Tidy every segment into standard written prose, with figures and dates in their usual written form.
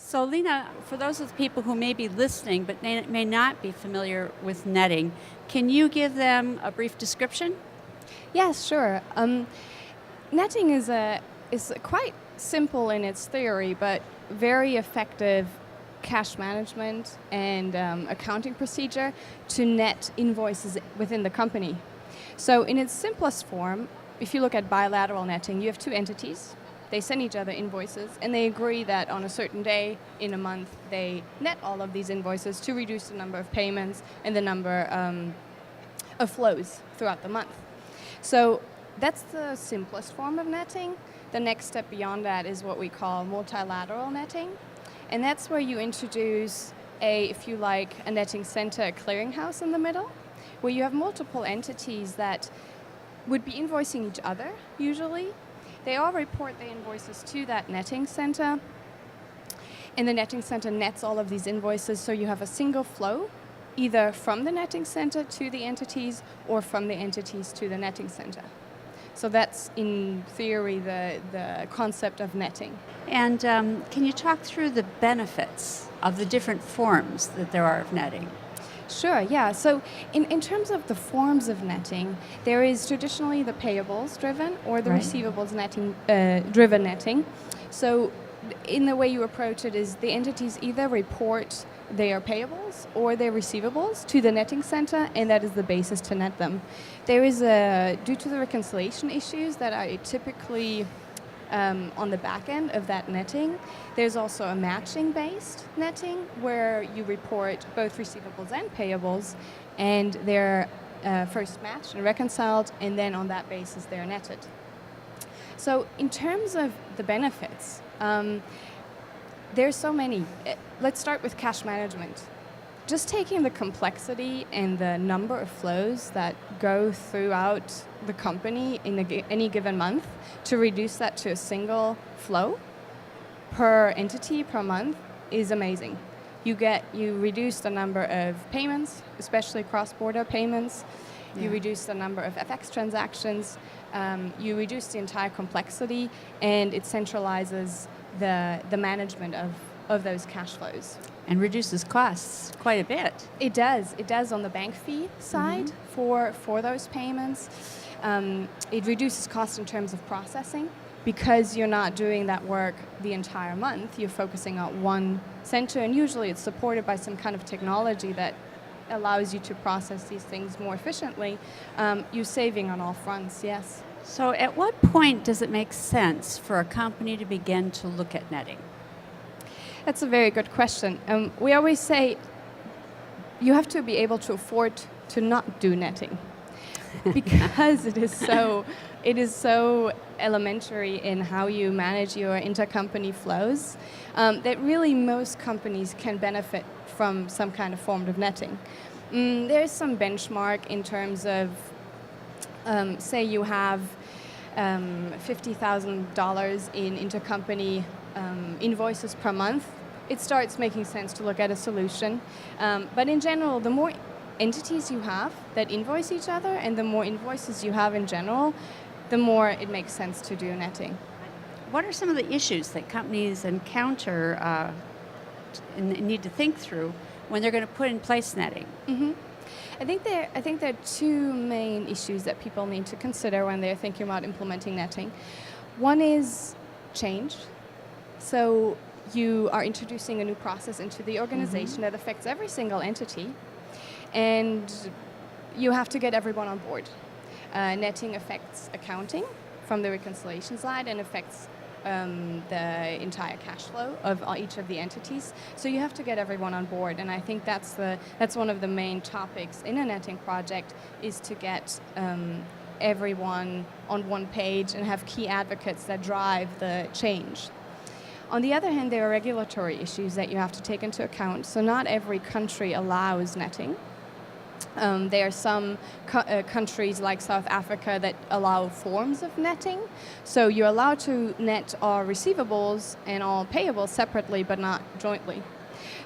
So Lena, for those of the people who may be listening but may not be familiar with netting, can you give them a brief description? Yes, sure. Netting is quite simple in its theory, but very effective cash management and accounting procedure to net invoices within the company. So in its simplest form, if you look at bilateral netting, you have two entities. They send each other invoices, and they agree that on a certain day in a month, they net all of these invoices to reduce the number of payments and the number of flows throughout the month. So that's the simplest form of netting. The next step beyond that is what we call multilateral netting. And that's where you introduce if you like, a netting center, a clearinghouse in the middle, where you have multiple entities that would be invoicing each other, usually. They all report their invoices to that netting center, and the netting center nets all of these invoices, so you have a single flow, either from the netting center to the entities or from the entities to the netting center. So that's, in theory, the concept of netting. And can you talk through the benefits of the different forms that there are of netting? Sure, yeah. So in terms of the forms of netting, there is traditionally the payables driven or the receivables netting driven netting. So in the way you approach it is the entities either report their payables or their receivables to the netting center, and that is the basis to net them. There is due to the reconciliation issues that are typically on the back end of that netting, there's also a matching-based netting where you report both receivables and payables, and they're first matched and reconciled, and then on that basis they're netted. So in terms of the benefits, there's so many. Let's start with cash management. Just taking the complexity and the number of flows that go throughout the company in any given month to reduce that to a single flow per entity per month is amazing. You reduce the number of payments, especially cross-border payments. Yeah. You reduce the number of FX transactions. You reduce the entire complexity, and it centralizes the management of those cash flows. And reduces costs quite a bit. It does. It does on the bank fee side for those payments. It reduces cost in terms of processing because you're not doing that work the entire month. You're focusing on one center, and usually it's supported by some kind of technology that allows you to process these things more efficiently. You're saving on all fronts, yes. So at what point does it make sense for a company to begin to look at netting? That's a very good question. We always say you have to be able to afford to not do netting because it is so elementary in how you manage your intercompany flows that really most companies can benefit from some kind of form of netting. There's some benchmark in terms of, say you have $50,000 in intercompany invoices per month. It starts making sense to look at a solution. But in general, the more entities you have that invoice each other and the more invoices you have in general, the more it makes sense to do netting. What are some of the issues that companies encounter and need to think through when they're going to put in place netting? Mm-hmm. I think there are two main issues that people need to consider when they're thinking about implementing netting. One is change. So you are introducing a new process into the organization that affects every single entity, and you have to get everyone on board. Netting affects accounting from the reconciliation side and affects the entire cash flow of each of the entities. So you have to get everyone on board, and I think that's one of the main topics in a netting project is to get everyone on one page and have key advocates that drive the change. On the other hand, there are regulatory issues that you have to take into account. So not every country allows netting. There are some countries like South Africa that allow forms of netting. So you're allowed to net all receivables and all payables separately, but not jointly.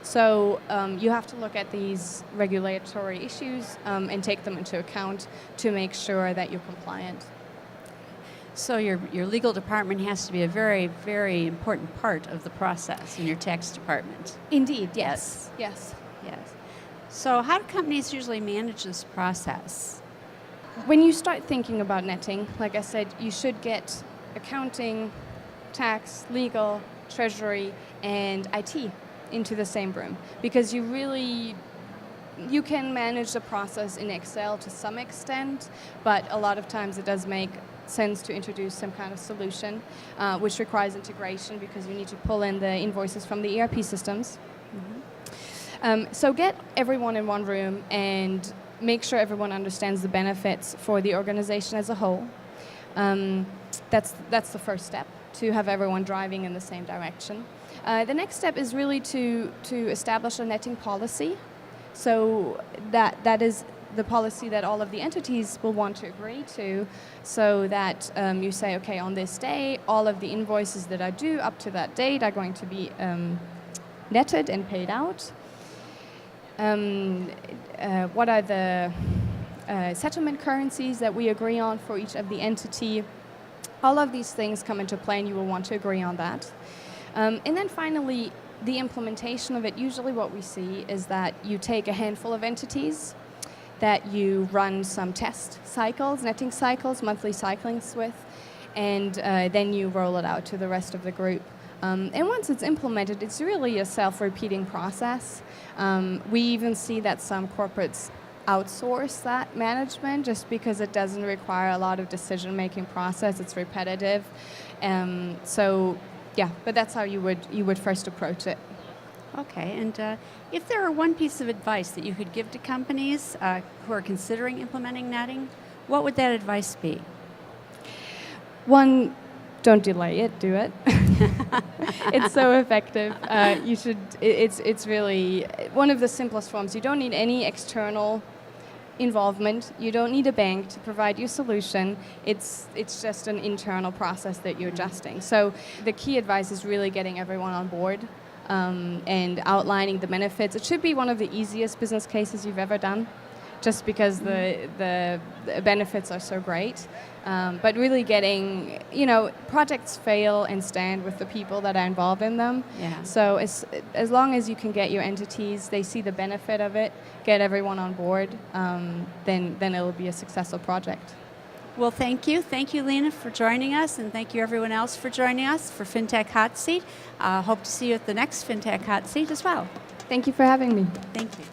So you have to look at these regulatory issues and take them into account to make sure that you're compliant. So your legal department has to be a very, very important part of the process in your tax department. Indeed, yes. Yes. Yes. So how do companies usually manage this process? When you start thinking about netting, like I said, you should get accounting, tax, legal, treasury, and IT into the same room, because you can manage the process in Excel to some extent, but a lot of times it does make sense to introduce some kind of solution, which requires integration because you need to pull in the invoices from the ERP systems. So get everyone in one room and make sure everyone understands the benefits for the organization as a whole. That's the first step, to have everyone driving in the same direction. The next step is really to establish a netting policy. So that is the policy that all of the entities will want to agree to, so that you say, okay, on this day, all of the invoices that are due up to that date are going to be netted and paid out. What are the settlement currencies that we agree on for each of the entity? All of these things come into play, and you will want to agree on that. And then finally, the implementation of it. Usually what we see is that you take a handful of entities that you run some test cycles, netting cycles, monthly cyclings with, and then you roll it out to the rest of the group. And once it's implemented, it's really a self-repeating process. We even see that some corporates outsource that management just because it doesn't require a lot of decision-making process. It's repetitive. So yeah, but that's how you would first approach it. Okay, and if there were one piece of advice that you could give to companies who are considering implementing netting, what would that advice be? One, don't delay it, do it. It's so effective. You should. It's really one of the simplest forms. You don't need any external involvement. You don't need a bank to provide your solution. It's just an internal process that you're adjusting. So the key advice is really getting everyone on board and outlining the benefits. It should be one of the easiest business cases you've ever done, just because the benefits are so great. But really getting, projects fail and stand with the people that are involved in them. Yeah. So as long as you can get your entities, they see the benefit of it, get everyone on board, then it'll be a successful project. Well, thank you. Thank you, Lena, for joining us, and thank you everyone else for joining us for Fintech Hot Seat. Hope to see you at the next Fintech Hot Seat as well. Thank you for having me. Thank you.